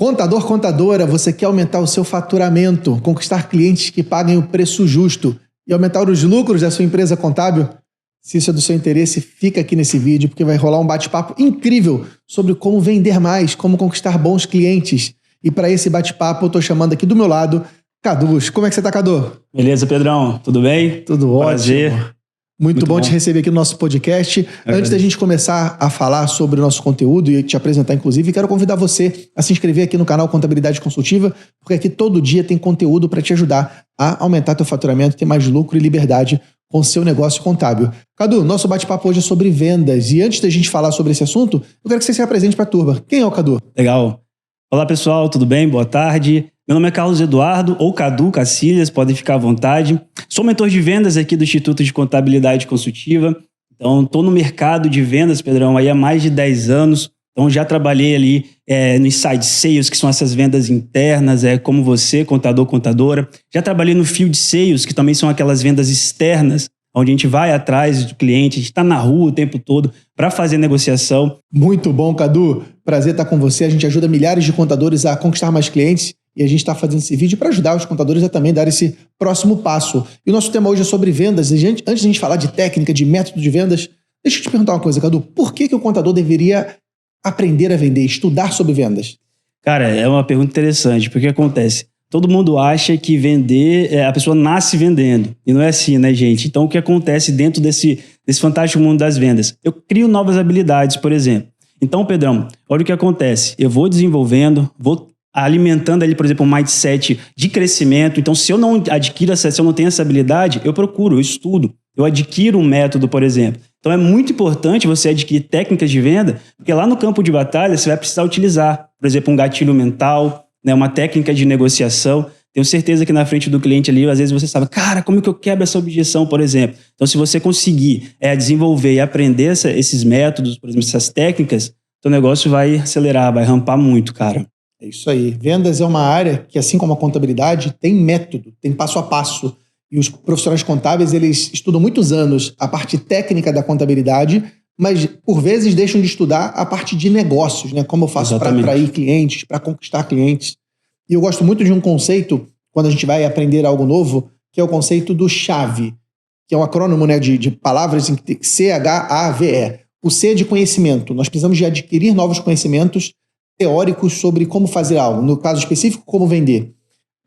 Contador, contadora, você quer aumentar o seu faturamento, conquistar clientes que paguem o preço justo e aumentar os lucros da sua empresa contábil? Se isso é do seu interesse, fica aqui nesse vídeo, porque vai rolar um bate-papo incrível sobre como vender mais, como conquistar bons clientes. E para esse bate-papo, eu estou chamando aqui do meu lado, Cadu. Como é que você está, Cadu? Beleza, Pedrão? Tudo bem? Tudo Prazer. ótimo. Muito bom te receber aqui no nosso podcast. Antes da gente começar a falar sobre o nosso conteúdo e te apresentar, inclusive, quero convidar você a se inscrever aqui no canal Contabilidade Consultiva, porque aqui todo dia tem conteúdo para te ajudar a aumentar teu faturamento, ter mais lucro e liberdade com o seu negócio contábil. Cadu, nosso bate-papo hoje é sobre vendas. E antes da gente falar sobre esse assunto, eu quero que você se apresente para a turma. Quem é o Cadu? Legal. Olá, pessoal. Tudo bem? Boa tarde. Meu nome é Carlos Eduardo, ou Cadu Cacilhas, podem ficar à vontade. Sou mentor de vendas aqui do Instituto de Contabilidade Consultiva. Então, estou no mercado de vendas, Pedrão, aí há mais de 10 anos. Então, já trabalhei ali no Inside Sales, que são essas vendas internas, como você, contador, contadora. Já trabalhei no Field Sales, que também são aquelas vendas externas, onde a gente vai atrás do cliente, a gente está na rua o tempo todo para fazer negociação. Muito bom, Cadu. Prazer estar com você. A gente ajuda milhares de contadores a conquistar mais clientes. E a gente está fazendo esse vídeo para ajudar os contadores a também dar esse próximo passo. E o nosso tema hoje é sobre vendas. E antes de a gente falar de técnica, de método de vendas, deixa eu te perguntar uma coisa, Cadu. Por que o contador deveria aprender a vender, estudar sobre vendas? Cara, é uma pergunta interessante, porque acontece? Todo mundo acha que vender, a pessoa nasce vendendo. E não é assim, né, gente? Então, o que acontece dentro desse fantástico mundo das vendas? Eu crio novas habilidades, por exemplo. Então, Pedrão, olha o que acontece. Eu vou desenvolvendo, vou alimentando ali, por exemplo, um mindset de crescimento. Então, se eu não adquiro se eu não tenho essa habilidade, eu procuro, eu estudo, eu adquiro um método, por exemplo. Então, é muito importante você adquirir técnicas de venda, porque lá no campo de batalha você vai precisar utilizar, por exemplo, um gatilho mental, né, uma técnica de negociação. Tenho certeza que na frente do cliente ali, às vezes você sabe, cara, como que eu quebro essa objeção, por exemplo? Então, se você conseguir desenvolver e aprender esses métodos, por exemplo, essas técnicas, seu negócio vai acelerar, vai rampar muito, cara. É isso aí. Vendas é uma área que, assim como a contabilidade, tem método, tem passo a passo. E os profissionais contábeis, eles estudam muitos anos a parte técnica da contabilidade, mas, por vezes, deixam de estudar a parte de negócios, né? Como eu faço para atrair clientes, para conquistar clientes. E eu gosto muito de um conceito, quando a gente vai aprender algo novo, que é o conceito do CHAVE, que é um acrônimo, né, de palavras, CHAVE. O C é de conhecimento. Nós precisamos de adquirir novos conhecimentos teóricos sobre como fazer algo, no caso específico, como vender.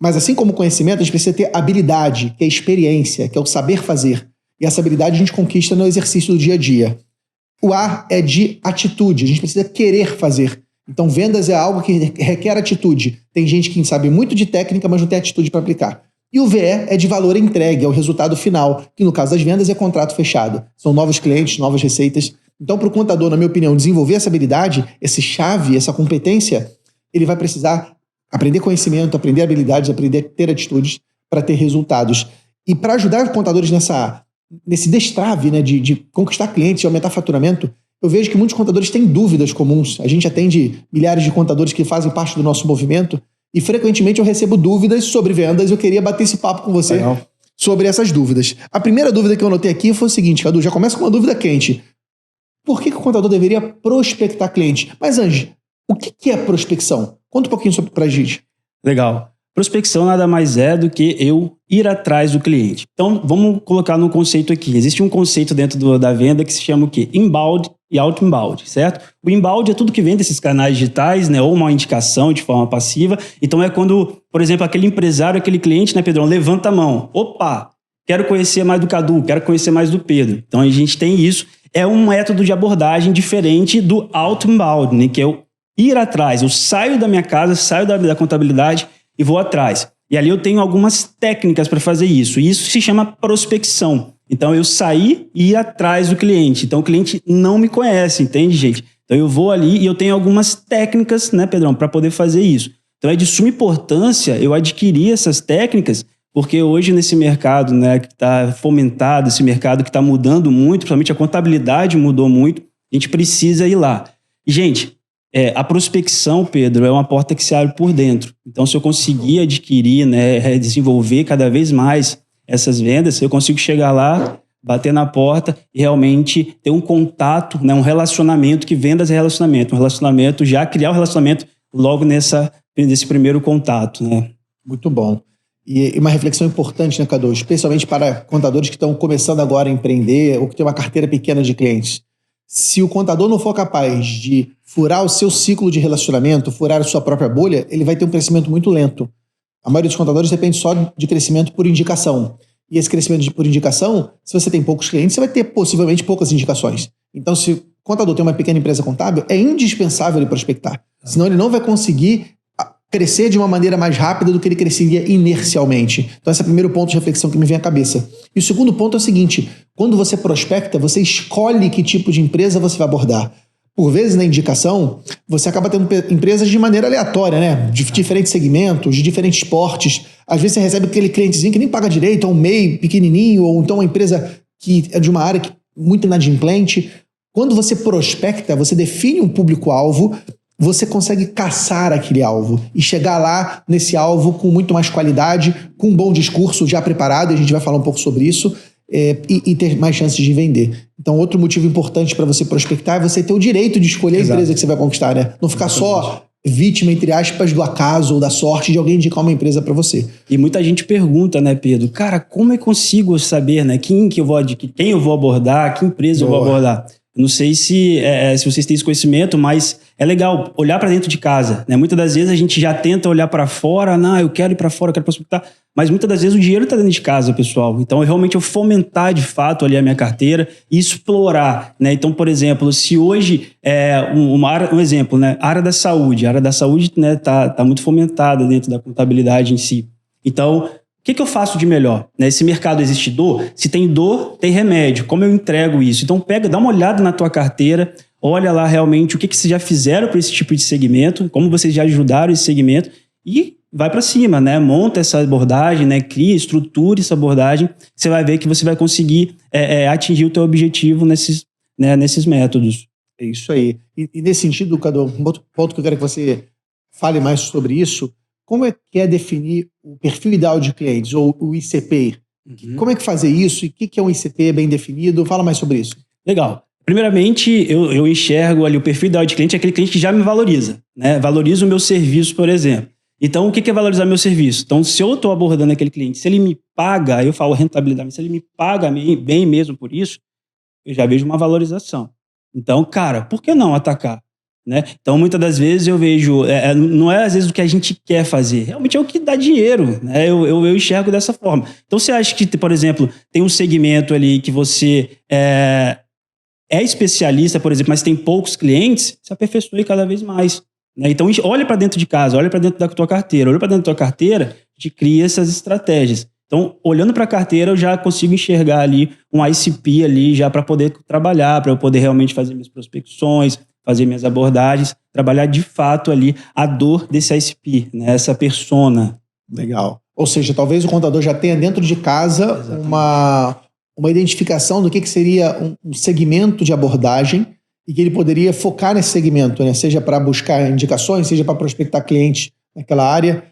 Mas assim como conhecimento, a gente precisa ter habilidade, que é experiência, que é o saber fazer. E essa habilidade a gente conquista no exercício do dia a dia. O A é de atitude, a gente precisa querer fazer. Então, vendas é algo que requer atitude. Tem gente que sabe muito de técnica, mas não tem atitude para aplicar. E o VE é de valor entregue, é o resultado final, que no caso das vendas é contrato fechado. São novos clientes, novas receitas. Então, para o contador, na minha opinião, desenvolver essa habilidade, esse chave, essa competência, ele vai precisar aprender conhecimento, aprender habilidades, aprender a ter atitudes para ter resultados. E para ajudar os contadores nesse destrave, né, de conquistar clientes e aumentar faturamento, eu vejo que muitos contadores têm dúvidas comuns. A gente atende milhares de contadores que fazem parte do nosso movimento e frequentemente eu recebo dúvidas sobre vendas. Eu queria bater esse papo com você sobre essas dúvidas. A primeira dúvida que eu anotei aqui foi o seguinte, Cadu, já começa com uma dúvida quente. Por que o contador deveria prospectar cliente? Mas, Ange, o que é prospecção? Conta um pouquinho sobre pra gente. Legal. Prospecção nada mais é do que eu ir atrás do cliente. Então, vamos colocar num conceito aqui. Existe um conceito dentro da venda que se chama o quê? Inbound e outbound, certo? O inbound é tudo que vem desses canais digitais, né? Ou uma indicação de forma passiva. Então, é quando, por exemplo, aquele empresário, aquele cliente, né, Pedrão, levanta a mão. Opa, quero conhecer mais do Cadu, quero conhecer mais do Pedro. Então, a gente tem isso. É um método de abordagem diferente do outbound, né? Que é o ir atrás. Eu saio da minha casa, saio da contabilidade e vou atrás. E ali eu tenho algumas técnicas para fazer isso. E isso se chama prospecção. Então, eu saí e ir atrás do cliente. Então, o cliente não me conhece, entende, gente? Então, eu vou ali e eu tenho algumas técnicas, né, Pedrão, para poder fazer isso. Então, é de suma importância eu adquirir essas técnicas, porque hoje nesse mercado, né, que está fomentado, esse mercado que está mudando muito, principalmente a contabilidade mudou muito, a gente precisa ir lá. E, gente, a prospecção, Pedro, é uma porta que se abre por dentro. Então, se eu conseguir adquirir, né, desenvolver cada vez mais essas vendas, eu consigo chegar lá, bater na porta e realmente ter um contato, né, um relacionamento, que vendas é relacionamento. Um relacionamento, já criar um relacionamento logo nessa desse primeiro contato, né? Muito bom. E uma reflexão importante, né, Cadu? Especialmente para contadores que estão começando agora a empreender ou que tem uma carteira pequena de clientes. Se o contador não for capaz de furar o seu ciclo de relacionamento, furar a sua própria bolha, ele vai ter um crescimento muito lento. A maioria dos contadores depende só de crescimento por indicação. E esse crescimento por indicação, se você tem poucos clientes, você vai ter possivelmente poucas indicações. Então, se o contador tem uma pequena empresa contábil, é indispensável ele prospectar. Senão ele não vai conseguir crescer de uma maneira mais rápida do que ele cresceria inercialmente. Então esse é o primeiro ponto de reflexão que me vem à cabeça. E o segundo ponto é o seguinte, quando você prospecta, você escolhe que tipo de empresa você vai abordar. Por vezes, na indicação, você acaba tendo empresas de maneira aleatória, né? De diferentes segmentos, de diferentes portes. Às vezes você recebe aquele clientezinho que nem paga direito, ou um MEI pequenininho, ou então uma empresa que é de uma área muito inadimplente. Quando você prospecta, você define um público-alvo, você consegue caçar aquele alvo e chegar lá nesse alvo com muito mais qualidade, com um bom discurso já preparado, e a gente vai falar um pouco sobre isso, e ter mais chances de vender. Então, outro motivo importante para você prospectar é você ter o direito de escolher a empresa que você vai conquistar, né? Não ficar só vítima, entre aspas, do acaso ou da sorte de alguém indicar uma empresa para você. E muita gente pergunta, né, Pedro? Cara, como eu consigo saber, né, quem eu vou abordar, que empresa eu vou abordar? Não sei se vocês têm esse conhecimento, mas é legal olhar para dentro de casa, né? Muitas das vezes a gente já tenta olhar para fora, não, eu quero ir para fora, eu quero prospectar, mas muitas das vezes o dinheiro está dentro de casa, pessoal. Então, realmente eu fomentar de fato ali a minha carteira e explorar, né? Então, por exemplo, se hoje um exemplo, né? A área da saúde, né, tá muito fomentada dentro da contabilidade em si. Então, o que eu faço de melhor? Nesse mercado existe dor? Se tem dor, tem remédio. Como eu entrego isso? Então dá uma olhada na tua carteira, olha lá realmente o que vocês já fizeram para esse tipo de segmento, como vocês já ajudaram esse segmento e vai para cima, né? Monta essa abordagem, né? Cria, estruture essa abordagem. Você vai ver que você vai conseguir atingir o teu objetivo nesses métodos. É isso aí. E nesse sentido, Cadu, um outro ponto que eu quero que você fale mais sobre isso. Como é que é definir o perfil ideal de clientes, ou o ICP? Como é que fazer isso? E o que é um ICP bem definido? Fala mais sobre isso. Legal. Primeiramente, eu enxergo ali o perfil ideal de cliente, é aquele cliente que já me valoriza, né? Valoriza o meu serviço, por exemplo. Então, o que é valorizar meu serviço? Então, se eu estou abordando aquele cliente, se ele me paga, eu falo rentabilidade, se ele me paga bem mesmo por isso, eu já vejo uma valorização. Então, cara, por que não atacar? Né? Então, muitas das vezes eu vejo, não é às vezes o que a gente quer fazer, realmente é o que dá dinheiro, né? Eu enxergo dessa forma. Então, você acha que, por exemplo, tem um segmento ali que você é especialista, por exemplo, mas tem poucos clientes, se aperfeiçoe cada vez mais. Né? Então, olha para dentro de casa, olha para dentro da tua carteira, olha para dentro da tua carteira, te cria essas estratégias. Então, olhando para a carteira, eu já consigo enxergar ali um ICP ali já para poder trabalhar, para eu poder realmente fazer minhas prospecções, fazer minhas abordagens, trabalhar de fato ali a dor desse ICP, né? Essa persona. Legal. Ou seja, talvez o contador já tenha dentro de casa uma identificação do que seria um segmento de abordagem e que ele poderia focar nesse segmento, né? Seja para buscar indicações, seja para prospectar clientes naquela área.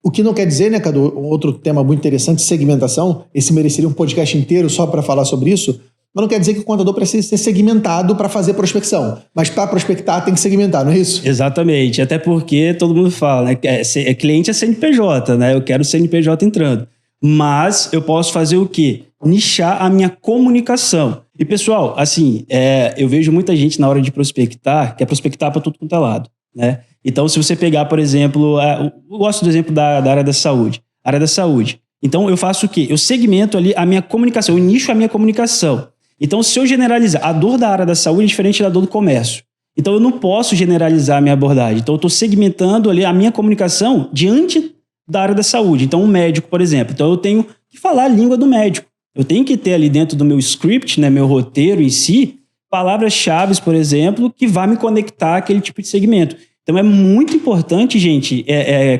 O que não quer dizer, né, Cadu, um outro tema muito interessante, segmentação, esse mereceria um podcast inteiro só para falar sobre isso, mas não quer dizer que o contador precisa ser segmentado para fazer prospecção. Mas para prospectar tem que segmentar, não é isso? Exatamente. Até porque todo mundo fala, né? Cliente é CNPJ, né? Eu quero CNPJ entrando. Mas eu posso fazer o quê? Nichar a minha comunicação. E, pessoal, assim, eu vejo muita gente na hora de prospectar, quer prospectar para tudo quanto é lado, né? Então, se você pegar, por exemplo, eu gosto do exemplo da área da saúde. Área da saúde. Então, eu faço o quê? Eu segmento ali a minha comunicação, eu nicho a minha comunicação. Então, se eu generalizar, a dor da área da saúde é diferente da dor do comércio. Então, eu não posso generalizar a minha abordagem. Então, eu estou segmentando ali a minha comunicação diante da área da saúde. Então, um médico, por exemplo. Então, eu tenho que falar a língua do médico. Eu tenho que ter ali dentro do meu script, né, meu roteiro em si, palavras-chave, por exemplo, que vá me conectar àquele tipo de segmento. Então, é muito importante, gente,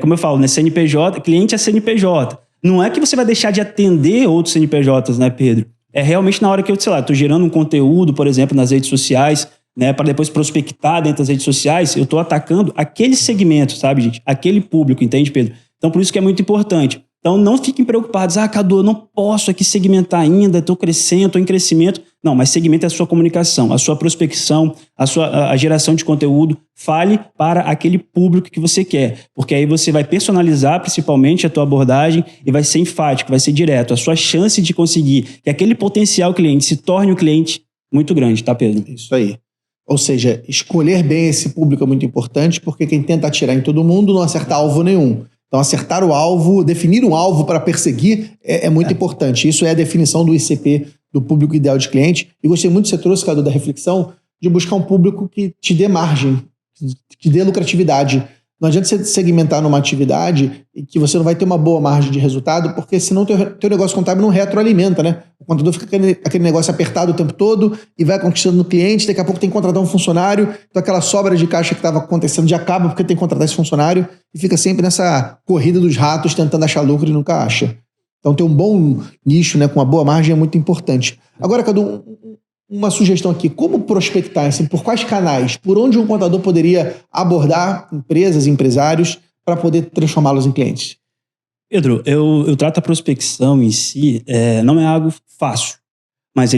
como eu falo, né, CNPJ, cliente é CNPJ. Não é que você vai deixar de atender outros CNPJs, né, Pedro? É realmente na hora que eu, sei lá, estou gerando um conteúdo, por exemplo, nas redes sociais, né, para depois prospectar dentro das redes sociais, eu estou atacando aquele segmento, sabe, gente? Aquele público, entende, Pedro? Então, por isso que é muito importante. Então, não fiquem preocupados. Cadu, eu não posso aqui segmentar ainda, estou crescendo, estou em crescimento. Não, mas segmente a sua comunicação, a sua prospecção, a geração de conteúdo. Fale para aquele público que você quer, porque aí você vai personalizar principalmente a tua abordagem e vai ser enfático, vai ser direto. A sua chance de conseguir que aquele potencial cliente se torne um cliente muito grande, tá, Pedro? Isso aí. Ou seja, escolher bem esse público é muito importante, porque quem tenta atirar em todo mundo não acerta alvo nenhum. Então, acertar o alvo, definir um alvo para perseguir é muito importante. Isso é a definição do ICP, do público ideal de cliente. E gostei muito que você trouxe, Cadu, da reflexão de buscar um público que te dê margem, que te dê lucratividade. Não adianta você segmentar numa atividade e que você não vai ter uma boa margem de resultado, porque senão o teu negócio contábil não retroalimenta, né? O contador fica aquele negócio apertado o tempo todo e vai conquistando cliente, daqui a pouco tem que contratar um funcionário, então aquela sobra de caixa que estava acontecendo já acaba porque tem que contratar esse funcionário e fica sempre nessa corrida dos ratos tentando achar lucro e nunca acha. Então ter um bom nicho, né, com uma boa margem é muito importante. Agora, Cadu, uma sugestão aqui, como prospectar, assim, por quais canais, por onde um contador poderia abordar empresas, empresários, para poder transformá-los em clientes? Pedro, eu trato a prospecção em si, não é algo fácil, mas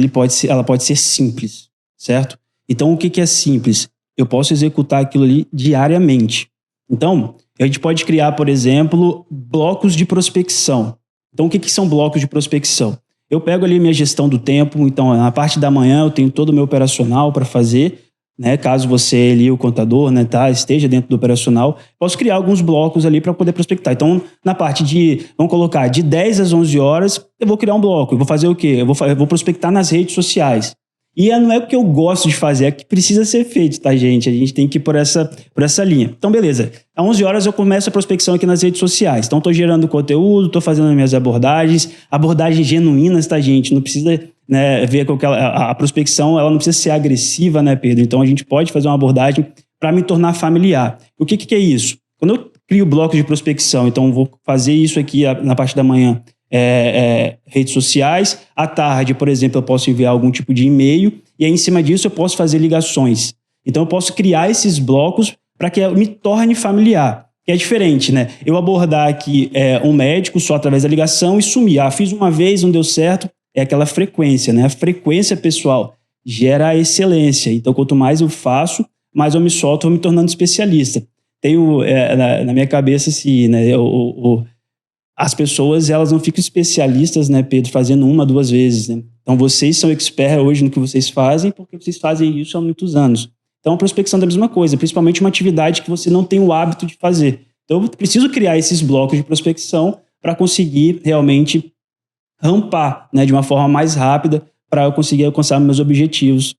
ela pode ser simples, certo? Então, o que é simples? Eu posso executar aquilo ali diariamente. Então, a gente pode criar, por exemplo, blocos de prospecção. Então, o que são blocos de prospecção? Eu pego ali minha gestão do tempo, então na parte da manhã eu tenho todo o meu operacional para fazer, né? Caso você ali, o contador, né, esteja dentro do operacional, posso criar alguns blocos ali para poder prospectar. Então, na parte vamos colocar de 10 às 11 horas, eu vou criar um bloco. Eu vou fazer o quê? Eu vou prospectar nas redes sociais. E não é o que eu gosto de fazer, é o que precisa ser feito, tá, gente? A gente tem que ir por essa linha. Então, beleza. Às 11 horas eu começo a prospecção aqui nas redes sociais. Então, estou gerando conteúdo, estou fazendo as minhas abordagens genuínas, tá, gente? Não precisa, né, ver com a prospecção, ela não precisa ser agressiva, né, Pedro? Então, a gente pode fazer uma abordagem para me tornar familiar. O que é isso? Quando eu crio blocos de prospecção, então vou fazer isso aqui na parte da manhã, redes sociais. À tarde, por exemplo, eu posso enviar algum tipo de e-mail e aí, em cima disso, eu posso fazer ligações. Então, eu posso criar esses blocos para que eu me torne familiar. Que é diferente, né? Eu abordar aqui um médico só através da ligação e sumir. Fiz uma vez, não deu certo. É aquela frequência, né? A frequência, pessoal, gera a excelência. Então, quanto mais eu faço, mais eu me solto, vou me tornando especialista. Tenho na minha cabeça assim, né? As pessoas, elas não ficam especialistas, né, Pedro, fazendo 1, 2 vezes, né? Então, vocês são experts hoje no que vocês fazem, porque vocês fazem isso há muitos anos. Então, a prospecção é a mesma coisa, principalmente uma atividade que você não tem o hábito de fazer. Então, eu preciso criar esses blocos de prospecção para conseguir realmente rampar, né, de uma forma mais rápida para eu conseguir alcançar meus objetivos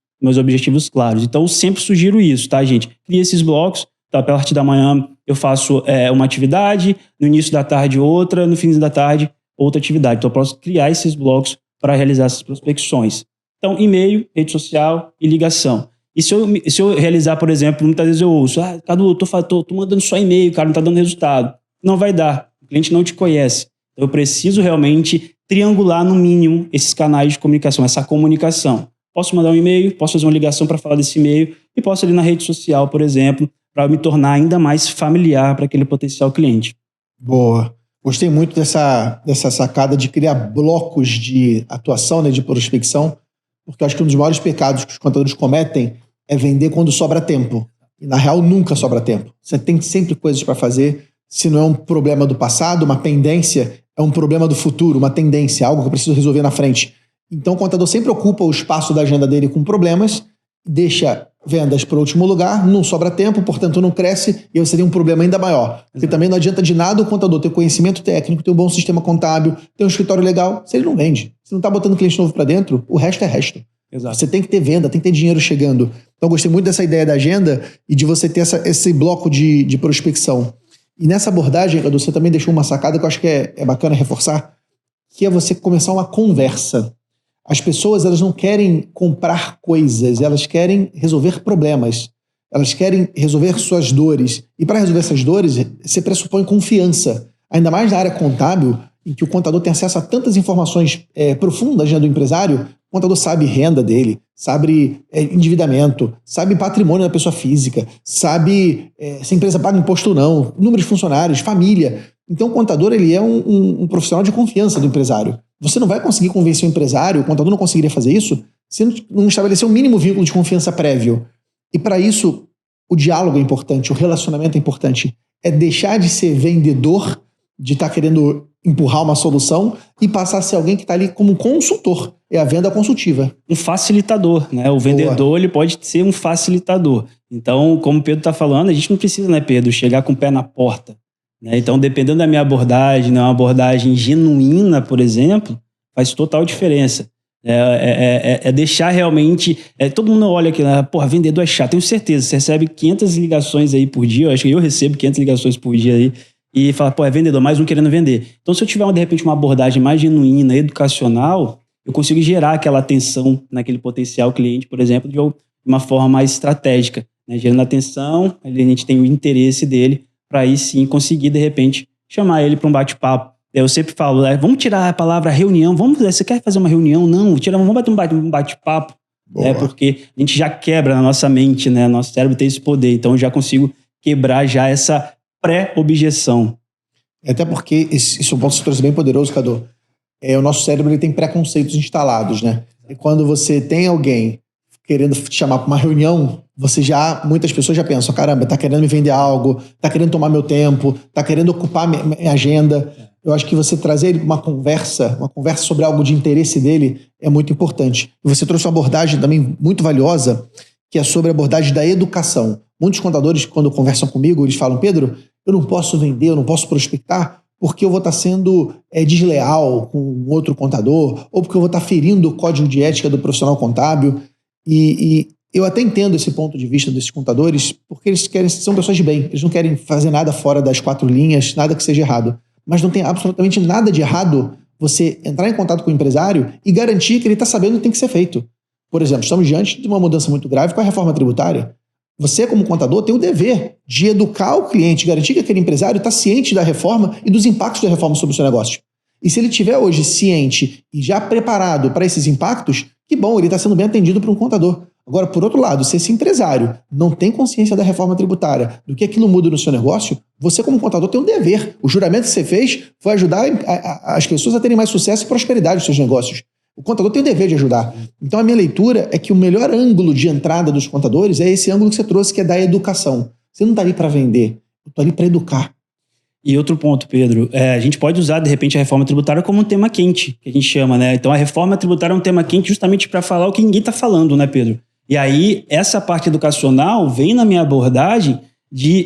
claros. Então, eu sempre sugiro isso, tá, gente? Cria esses blocos. Então, a partir da manhã eu faço uma atividade, no início da tarde outra, no fim da tarde outra atividade. Então, eu posso criar esses blocos para realizar essas prospecções. Então, e-mail, rede social e ligação. E se eu realizar, por exemplo, muitas vezes eu ouço, Cadu, tô mandando só e-mail, cara, não tá dando resultado. Não vai dar, o cliente não te conhece. Então, eu preciso realmente triangular, no mínimo, esses canais de comunicação, essa comunicação. Posso mandar um e-mail, posso fazer uma ligação para falar desse e-mail e posso ali na rede social, por exemplo, para me tornar ainda mais familiar para aquele potencial cliente. Boa. Gostei muito dessa sacada de criar blocos de atuação, né, de prospecção, porque eu acho que um dos maiores pecados que os contadores cometem é vender quando sobra tempo. E, na real, nunca sobra tempo. Você tem sempre coisas para fazer. Se não é um problema do passado, uma pendência, é um problema do futuro, uma tendência, algo que eu preciso resolver na frente. Então, o contador sempre ocupa o espaço da agenda dele com problemas, deixa vendas para o último lugar, não sobra tempo, portanto não cresce e você tem um problema ainda maior. Porque também não adianta de nada o contador ter conhecimento técnico, ter um bom sistema contábil, ter um escritório legal, se ele não vende. Se não está botando cliente novo para dentro, o resto é resto. Exato. Você tem que ter venda, tem que ter dinheiro chegando. Então eu gostei muito dessa ideia da agenda e de você ter esse bloco de prospecção. E nessa abordagem, Cadu, você também deixou uma sacada que eu acho que é bacana reforçar, que é você começar uma conversa. As pessoas, elas não querem comprar coisas, elas querem resolver problemas. Elas querem resolver suas dores. E para resolver essas dores, você pressupõe confiança. Ainda mais na área contábil, em que o contador tem acesso a tantas informações profundas, né, do empresário. O contador sabe renda dele, sabe endividamento, sabe patrimônio da pessoa física, sabe se a empresa paga imposto ou não, número de funcionários, família. Então o contador ele é um profissional de confiança do empresário. Você não vai conseguir convencer o empresário, o contador não conseguiria fazer isso se não estabelecer um mínimo vínculo de confiança prévio. E para isso, o diálogo é importante, o relacionamento é importante. É deixar de ser vendedor, de estar querendo empurrar uma solução e passar a ser alguém que está ali como consultor. É a venda consultiva. Um facilitador, né? O vendedor ele pode ser um facilitador. Então, como o Pedro está falando, a gente não precisa, né, Pedro, chegar com o pé na porta. Né? Então, dependendo da minha abordagem, né, uma abordagem genuína, por exemplo, faz total diferença. É deixar realmente... todo mundo olha aqui, né? Porra, vendedor é chato. Tenho certeza, você recebe 500 ligações aí por dia, eu acho que eu recebo 500 ligações por dia aí, e fala, pô, é vendedor, mais um querendo vender. Então, se eu tiver, de repente, uma abordagem mais genuína, educacional, eu consigo gerar aquela atenção naquele potencial cliente, por exemplo, de uma forma mais estratégica. Né? Gerando atenção, a gente tem o interesse dele, para aí sim conseguir, de repente, chamar ele para um bate-papo. Eu sempre falo, vamos tirar a palavra reunião, você quer fazer uma reunião? Não, vamos bater um bate-papo, porque a gente já quebra na nossa mente, né? Nosso cérebro tem esse poder, então eu já consigo quebrar já essa pré-objeção. Até porque, isso é um ponto que você trouxe bem poderoso, Cadu. O nosso cérebro ele tem preconceitos instalados, né? E quando você tem alguém querendo te chamar para uma reunião, muitas pessoas já pensam, caramba, tá querendo me vender algo, tá querendo tomar meu tempo, tá querendo ocupar minha agenda. Eu acho que você trazer ele para uma conversa sobre algo de interesse dele é muito importante. E você trouxe uma abordagem também muito valiosa, que é sobre a abordagem da educação. Muitos contadores, quando conversam comigo, eles falam, Pedro, eu não posso vender, eu não posso prospectar, porque eu vou estar sendo desleal com outro contador, ou porque eu vou estar ferindo o código de ética do profissional contábil. E eu até entendo esse ponto de vista desses contadores, porque eles são pessoas de bem, eles não querem fazer nada fora das 4 linhas, nada que seja errado. Mas não tem absolutamente nada de errado você entrar em contato com o empresário e garantir que ele está sabendo o que tem que ser feito. Por exemplo, estamos diante de uma mudança muito grave com a reforma tributária. Você, como contador, tem o dever de educar o cliente, garantir que aquele empresário está ciente da reforma e dos impactos da reforma sobre o seu negócio. E se ele estiver hoje ciente e já preparado para esses impactos, que bom, ele está sendo bem atendido por um contador. Agora, por outro lado, se esse empresário não tem consciência da reforma tributária, do que aquilo muda no seu negócio, você, como contador, tem um dever. O juramento que você fez foi ajudar as pessoas a terem mais sucesso e prosperidade nos seus negócios. O contador tem o dever de ajudar. Então, a minha leitura é que o melhor ângulo de entrada dos contadores é esse ângulo que você trouxe, que é da educação. Você não está ali para vender, eu estou ali para educar. E outro ponto, Pedro, a gente pode usar, de repente, a reforma tributária como um tema quente, que a gente chama, né? Então, a reforma tributária é um tema quente justamente para falar o que ninguém está falando, né, Pedro? E aí, essa parte educacional vem na minha abordagem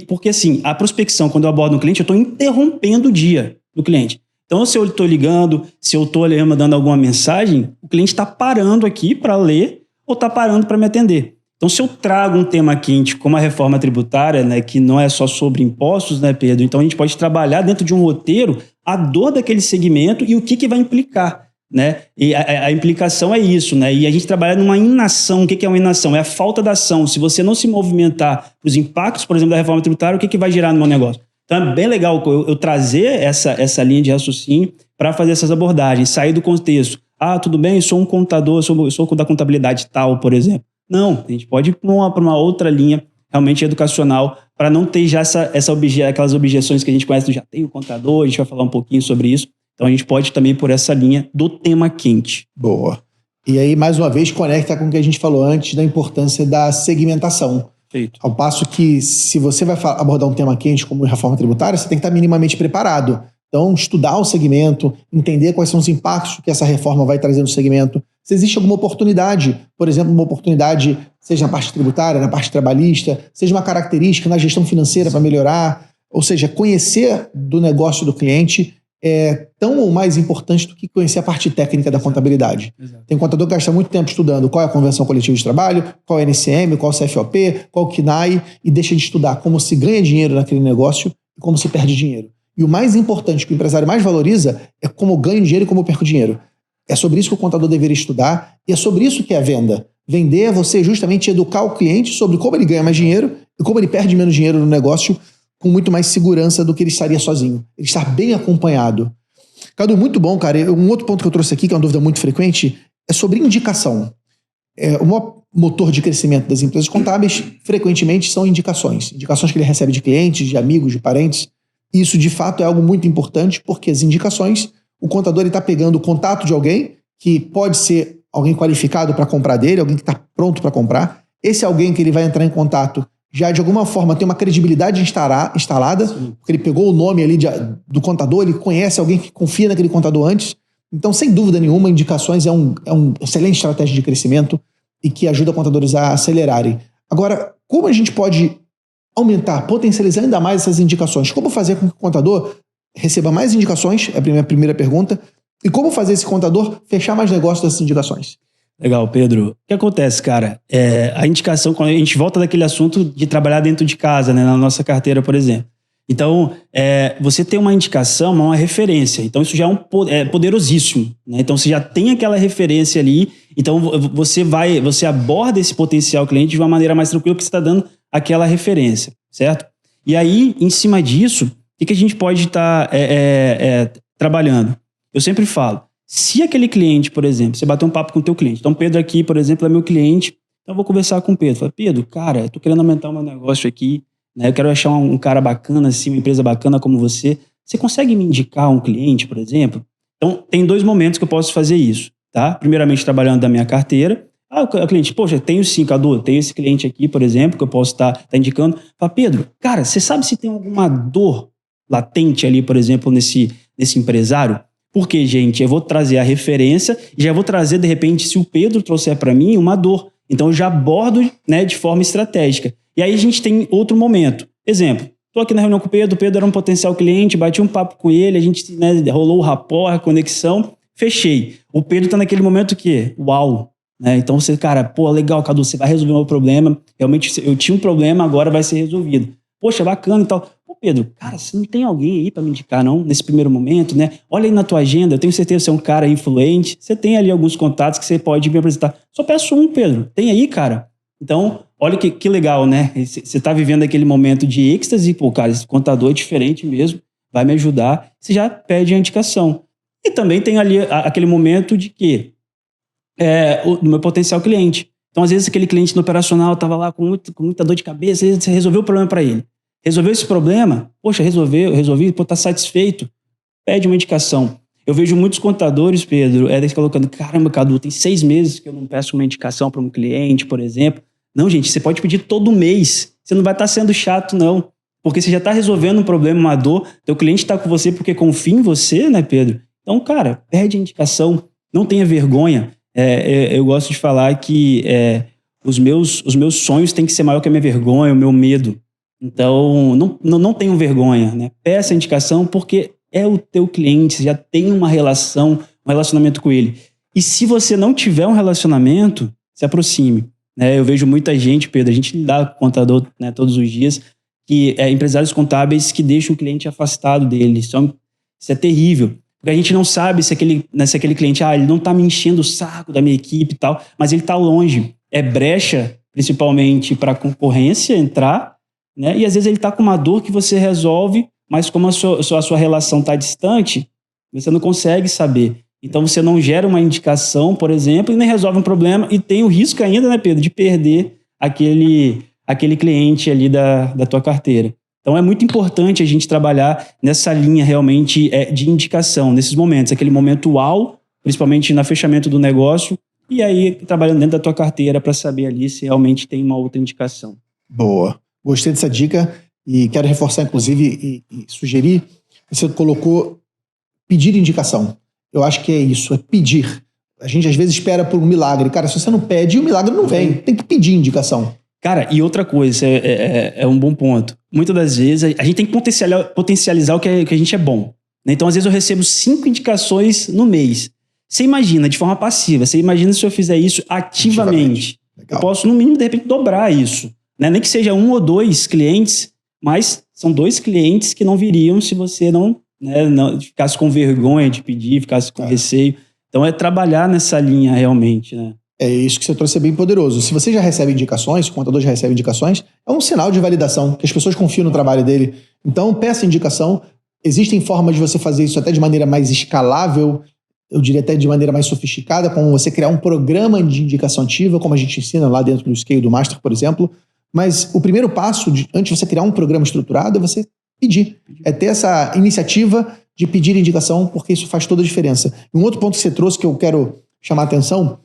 porque, assim, a prospecção, quando eu abordo um cliente, eu estou interrompendo o dia do cliente. Então, se eu estou ligando, se eu estou mandando alguma mensagem, o cliente está parando aqui para ler ou está parando para me atender. Então, se eu trago um tema quente como a reforma tributária, né, que não é só sobre impostos, né, Pedro? Então, a gente pode trabalhar dentro de um roteiro a dor daquele segmento e o que vai implicar. Né? E a implicação é isso, né? E a gente trabalha numa inação. O que é uma inação? É a falta da ação. Se você não se movimentar para os impactos, por exemplo, da reforma tributária, o que vai gerar no meu negócio? Então é bem legal eu trazer essa linha de raciocínio para fazer essas abordagens, sair do contexto. Ah, tudo bem, eu sou um contador, eu sou da contabilidade tal, por exemplo. Não, a gente pode ir para uma outra linha realmente educacional para não ter já aquelas objeções que a gente conhece, já tem o contador, a gente vai falar um pouquinho sobre isso. Então, a gente pode também ir por essa linha do tema quente. Boa. E aí, mais uma vez, conecta com o que a gente falou antes da importância da segmentação. Feito. Ao passo que, se você vai abordar um tema quente como reforma tributária, você tem que estar minimamente preparado. Então, estudar o segmento, entender quais são os impactos que essa reforma vai trazer no segmento. Se existe alguma oportunidade, por exemplo, uma oportunidade, seja na parte tributária, na parte trabalhista, seja uma característica na gestão financeira para melhorar, ou seja, conhecer do negócio do cliente é tão ou mais importante do que conhecer a parte técnica da contabilidade. Exato. Tem contador que gasta muito tempo estudando qual é a Convenção Coletiva de Trabalho, qual é a NCM, qual é o CFOP, qual é o CNAE, e deixa de estudar como se ganha dinheiro naquele negócio e como se perde dinheiro. E o mais importante, que o empresário mais valoriza, é como eu ganho dinheiro e como eu perco dinheiro. É sobre isso que o contador deveria estudar, e é sobre isso que é a venda. Vender é você justamente educar o cliente sobre como ele ganha mais dinheiro e como ele perde menos dinheiro no negócio, com muito mais segurança do que ele estaria sozinho. Ele está bem acompanhado. Cadu, muito bom, cara. Um outro ponto que eu trouxe aqui, que é uma dúvida muito frequente, é sobre indicação. O maior motor de crescimento das empresas contábeis, frequentemente, são indicações. Indicações que ele recebe de clientes, de amigos, de parentes. Isso, de fato, é algo muito importante, porque as indicações, o contador está pegando o contato de alguém que pode ser alguém qualificado para comprar dele, alguém que está pronto para comprar. Esse alguém que ele vai entrar em contato já, de alguma forma, tem uma credibilidade instalada, Sim. Porque ele pegou o nome ali do contador, ele conhece alguém que confia naquele contador antes. Então, sem dúvida nenhuma, indicações é uma excelente estratégia de crescimento e que ajuda contadores a acelerarem. Agora, como a gente pode aumentar, potencializar ainda mais essas indicações? Como fazer com que o contador receba mais indicações? É a minha primeira pergunta. E como fazer esse contador fechar mais negócios dessas indicações? Legal, Pedro. O que acontece, cara? A indicação, quando a gente volta daquele assunto de trabalhar dentro de casa, né, na nossa carteira, por exemplo. Então, você tem uma indicação, uma referência. Então, isso já é poderosíssimo, né? Então, você já tem aquela referência ali. Então, você aborda esse potencial cliente de uma maneira mais tranquila, porque você está dando aquela referência, certo? E aí, em cima disso, o que a gente pode estar trabalhando? Eu sempre falo, se aquele cliente, por exemplo, você bater um papo com o teu cliente. Então, Pedro aqui, por exemplo, é meu cliente. Então, eu vou conversar com o Pedro. Falo, Pedro, cara, eu tô querendo aumentar o meu negócio aqui, né? Eu quero achar um cara bacana, assim, uma empresa bacana como você. Você consegue me indicar um cliente, por exemplo? Então, tem 2 momentos que eu posso fazer isso, tá? Primeiramente, trabalhando da minha carteira. O cliente, poxa, tenho sim, Cadu, tenho esse cliente aqui, por exemplo, que eu posso estar indicando. Fala, Pedro, cara, você sabe se tem alguma dor latente ali, por exemplo, nesse empresário? Porque, gente, eu vou trazer a referência e já vou trazer, de repente, se o Pedro trouxer para mim uma dor. Então, eu já abordo, né, de forma estratégica. E aí a gente tem outro momento. Exemplo, estou aqui na reunião com o Pedro era um potencial cliente, bati um papo com ele, a gente, né, rolou o rapport, a conexão, fechei. O Pedro está naquele momento que, uau, né? Então você, cara, pô, legal, Cadu, você vai resolver o meu problema. Realmente, eu tinha um problema, agora vai ser resolvido. Poxa, bacana e tal. Pô, Pedro, cara, você não tem alguém aí para me indicar, não? Nesse primeiro momento, né? Olha aí na tua agenda, eu tenho certeza que você é um cara influente, você tem ali alguns contatos que você pode me apresentar. Só peço um, Pedro. Tem aí, cara? Então, olha que legal, né? Você está vivendo aquele momento de êxtase, pô, cara, esse contador é diferente mesmo, vai me ajudar. Você já pede a indicação. E também tem ali aquele momento de que do meu potencial cliente. Então, às vezes, aquele cliente no operacional estava lá com muita dor de cabeça, você resolveu o problema para ele. Resolveu esse problema? Poxa, resolvi, pô, tá satisfeito? Pede uma indicação. Eu vejo muitos contadores, Pedro, colocando, caramba, Cadu, tem 6 meses que eu não peço uma indicação para um cliente, por exemplo. Não, gente, você pode pedir todo mês. Você não vai estar sendo chato, não. Porque você já está resolvendo um problema, uma dor. Teu cliente está com você porque confia em você, né, Pedro? Então, cara, pede a indicação. Não tenha vergonha. Eu gosto de falar que os meus sonhos têm que ser maior que a minha vergonha, o meu medo. Então, não tenham vergonha, né? Peça a indicação porque é o teu cliente, você já tem um relacionamento com ele. E se você não tiver um relacionamento, se aproxime. Né? Eu vejo muita gente, Pedro, a gente lidar com o contador, né, todos os dias, que empresários contábeis que deixam o cliente afastado dele. Isso é terrível. Porque a gente não sabe se aquele cliente, ele não está me enchendo o saco da minha equipe e tal, mas ele está longe. É brecha, principalmente para a concorrência entrar, né? E às vezes ele está com uma dor que você resolve, mas como a sua relação está distante, você não consegue saber. Então você não gera uma indicação, por exemplo, e nem resolve um problema, e tem o risco ainda, né, Pedro, de perder aquele cliente ali da tua carteira. Então é muito importante a gente trabalhar nessa linha realmente de indicação, nesses momentos, aquele momento uau, principalmente no fechamento do negócio, e aí trabalhando dentro da tua carteira para saber ali se realmente tem uma outra indicação. Boa. Gostei dessa dica e quero reforçar, inclusive, e sugerir, você colocou pedir indicação. Eu acho que é isso, é pedir. A gente às vezes espera por um milagre. Cara, se você não pede, o milagre não vem. Tem que pedir indicação. Cara, e outra coisa, é um bom ponto. Muitas das vezes, a gente tem que potencializar o que a gente é bom. Né? Então, às vezes eu recebo 5 indicações no mês. Você imagina, de forma passiva, você imagina se eu fizer isso ativamente. Eu posso, no mínimo, de repente, dobrar isso. Né? Nem que seja 1 ou 2 clientes, mas são 2 clientes que não viriam se você não ficasse com vergonha de pedir, ficasse com receio. Então, é trabalhar nessa linha realmente, né? É isso que você trouxe, é bem poderoso. Se você já recebe indicações, se o contador já recebe indicações, é um sinal de validação, que as pessoas confiam no trabalho dele. Então, peça indicação. Existem formas de você fazer isso até de maneira mais escalável, eu diria até de maneira mais sofisticada, como você criar um programa de indicação ativa, como a gente ensina lá dentro do Scale do Master, por exemplo. Mas o primeiro passo, antes de você criar um programa estruturado, é você Pedir. É ter essa iniciativa de pedir indicação, porque isso faz toda a diferença. E um outro ponto que você trouxe que eu quero chamar a atenção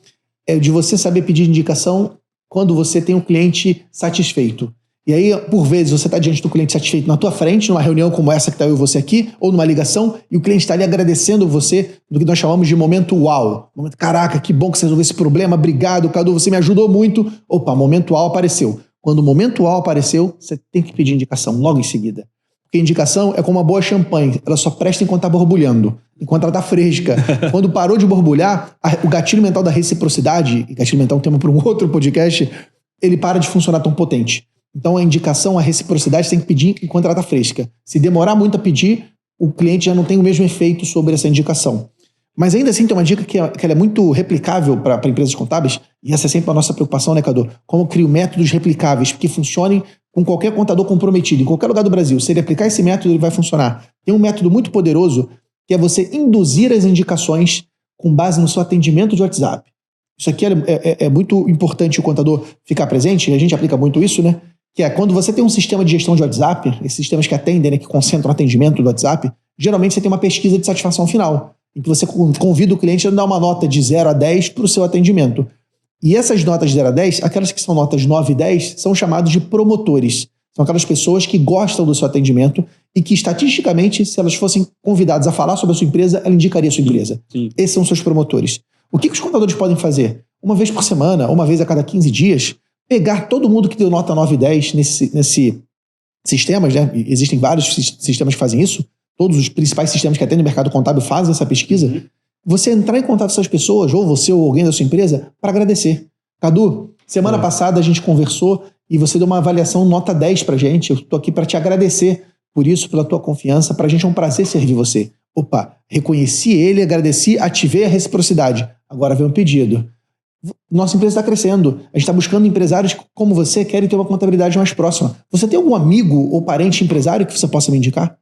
é de você saber pedir indicação quando você tem um cliente satisfeito. E aí, por vezes, você está diante do cliente satisfeito na tua frente, numa reunião como essa que está eu e você aqui, ou numa ligação, e o cliente está ali agradecendo você do que nós chamamos de momento uau. Momento, caraca, que bom que você resolveu esse problema, obrigado, Cadu, você me ajudou muito. Opa, momento uau apareceu. Quando o momento uau apareceu, você tem que pedir indicação logo em seguida. Porque indicação é como uma boa champanhe, ela só presta enquanto está borbulhando, enquanto ela está fresca. Quando parou de borbulhar, o gatilho mental da reciprocidade, e gatilho mental é um tema para um outro podcast, ele para de funcionar tão potente. Então a indicação, a reciprocidade, você tem que pedir enquanto ela está fresca. Se demorar muito a pedir, o cliente já não tem o mesmo efeito sobre essa indicação. Mas ainda assim tem uma dica que ela é muito replicável para empresas contábeis, e essa é sempre a nossa preocupação, né, Cadu? Como crio métodos replicáveis que funcionem com qualquer contador comprometido, em qualquer lugar do Brasil. Se ele aplicar esse método, ele vai funcionar. Tem um método muito poderoso, que é você induzir as indicações com base no seu atendimento de WhatsApp. Isso aqui é muito importante o contador ficar presente, e a gente aplica muito isso, né? Que é quando você tem um sistema de gestão de WhatsApp, esses sistemas que atendem, né, que concentram o atendimento do WhatsApp, geralmente você tem uma pesquisa de satisfação final, em que você convida o cliente a dar uma nota de 0 a 10 para o seu atendimento. E essas notas de 0 a 10, aquelas que são notas 9 e 10, são chamadas de promotores. São aquelas pessoas que gostam do seu atendimento e que, estatisticamente, se elas fossem convidadas a falar sobre a sua empresa, ela indicaria a sua empresa. Sim. Esses são seus promotores. O que os contadores podem fazer? Uma vez por semana, ou uma vez a cada 15 dias, pegar todo mundo que deu nota 9 e 10 nesse sistemas, né? Existem vários sistemas que fazem isso. Todos os principais sistemas que atendem o mercado contábil fazem essa pesquisa. Uhum. Você entrar em contato com essas pessoas, ou você ou alguém da sua empresa, para agradecer. Cadu, semana passada a gente conversou e você deu uma avaliação nota 10 pra gente. Eu estou aqui para te agradecer por isso, pela tua confiança. Pra gente é um prazer servir você. Opa, reconheci ele, agradeci, ativei a reciprocidade. Agora vem um pedido. Nossa empresa está crescendo. A gente está buscando empresários como você que querem ter uma contabilidade mais próxima. Você tem algum amigo ou parente empresário que você possa me indicar?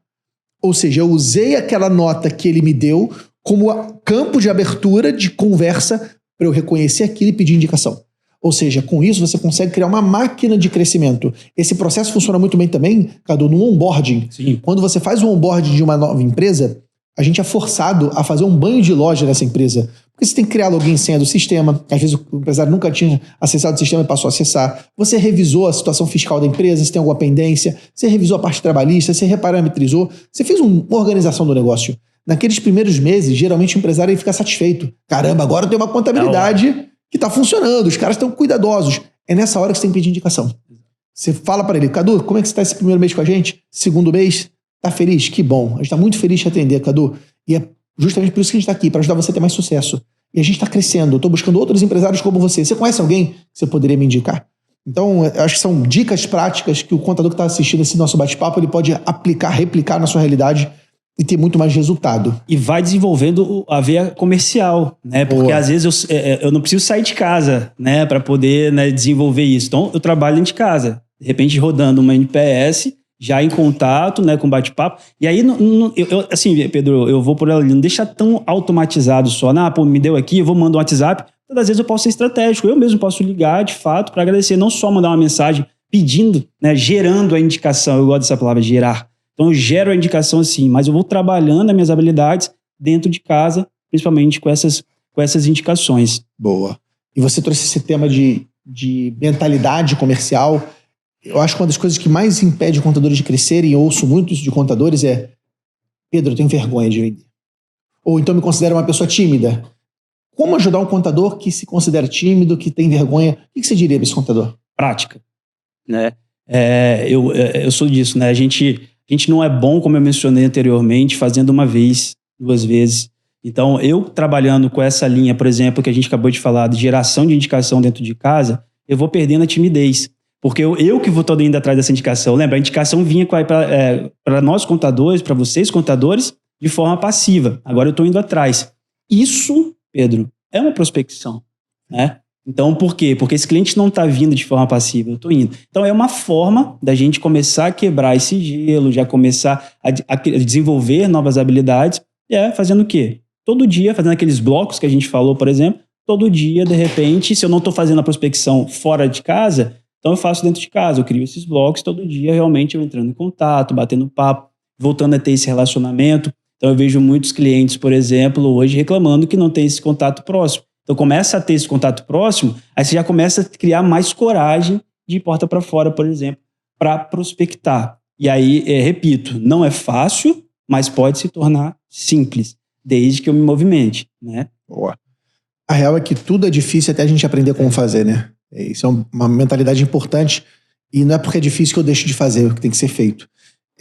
Ou seja, eu usei aquela nota que ele me deu como campo de abertura de conversa para eu reconhecer aquilo e pedir indicação. Ou seja, com isso você consegue criar uma máquina de crescimento. Esse processo funciona muito bem também, Cadu, no onboarding. Sim. Quando você faz um onboarding de uma nova empresa, a gente é forçado a fazer um banho de loja nessa empresa. Porque você tem que criar login e senha do sistema. Às vezes o empresário nunca tinha acessado o sistema e passou a acessar. Você revisou a situação fiscal da empresa, se tem alguma pendência. Você revisou a parte trabalhista, você reparametrizou. Você fez uma organização do negócio. Naqueles primeiros meses, geralmente o empresário fica satisfeito. Caramba, agora eu tenho uma contabilidade que está funcionando. Os caras estão cuidadosos. É nessa hora que você tem que pedir indicação. Você fala para ele, Cadu, como é que você está esse primeiro mês com a gente? Segundo mês? Tá feliz? Que bom. A gente tá muito feliz de atender, Cadu. E é justamente por isso que a gente tá aqui, para ajudar você a ter mais sucesso. E a gente tá crescendo. Eu tô buscando outros empresários como você. Você conhece alguém que você poderia me indicar? Então, eu acho que são dicas práticas que o contador que tá assistindo esse nosso bate-papo, ele pode aplicar, replicar na sua realidade e ter muito mais resultado. E vai desenvolvendo a veia comercial, né? Porque às vezes eu não preciso sair de casa, né? Para poder, né, desenvolver isso. Então, eu trabalho dentro de casa. De repente, rodando uma NPS, já em contato, né, com bate-papo. E aí, assim, Pedro, eu vou por ela ali, não deixa tão automatizado só, me deu aqui, eu vou mandar um WhatsApp. Todas as vezes eu posso ser estratégico, eu mesmo posso ligar, de fato, para agradecer, não só mandar uma mensagem pedindo, né, gerando a indicação, eu gosto dessa palavra, gerar. Então eu gero a indicação assim, mas eu vou trabalhando as minhas habilidades dentro de casa, principalmente com essas indicações. Boa. E você trouxe esse tema de mentalidade comercial. Eu acho que uma das coisas que mais impede contadores de crescerem, eu ouço muitos de contadores, é: Pedro, eu tenho vergonha de vender. Ou então me considero uma pessoa tímida. Como ajudar um contador que se considera tímido, que tem vergonha? O que você diria para esse contador? Prática. Né? Eu sou disso, né? A gente não é bom, como eu mencionei anteriormente, fazendo uma vez, 2 vezes. Então, eu trabalhando com essa linha, por exemplo, que a gente acabou de falar, de geração de indicação dentro de casa, eu vou perdendo a timidez. Porque eu que vou todo indo atrás dessa indicação. Lembra, a indicação vinha para nós contadores, para vocês contadores, de forma passiva. Agora eu estou indo atrás. Isso, Pedro, é uma prospecção, né? Então, por quê? Porque esse cliente não está vindo de forma passiva, eu estou indo. Então, é uma forma da gente começar a quebrar esse gelo, já começar a desenvolver novas habilidades. E fazendo o quê? Todo dia, fazendo aqueles blocos que a gente falou, por exemplo, todo dia, de repente, se eu não estou fazendo a prospecção fora de casa, então eu faço dentro de casa, eu crio esses blocos, todo dia realmente eu entrando em contato, batendo papo. voltando a ter esse relacionamento. Então eu vejo muitos clientes, por exemplo, hoje reclamando que não tem esse contato próximo. Então começa a ter esse contato próximo, aí você já começa a criar mais coragem de ir porta para fora, por exemplo, para prospectar. E aí, repito, não é fácil, mas pode se tornar simples, desde que eu me movimente, né? Boa. A real é que tudo é difícil até a gente aprender como fazer, né? Isso é uma mentalidade importante e não é porque é difícil que eu deixo de fazer o que tem que ser feito.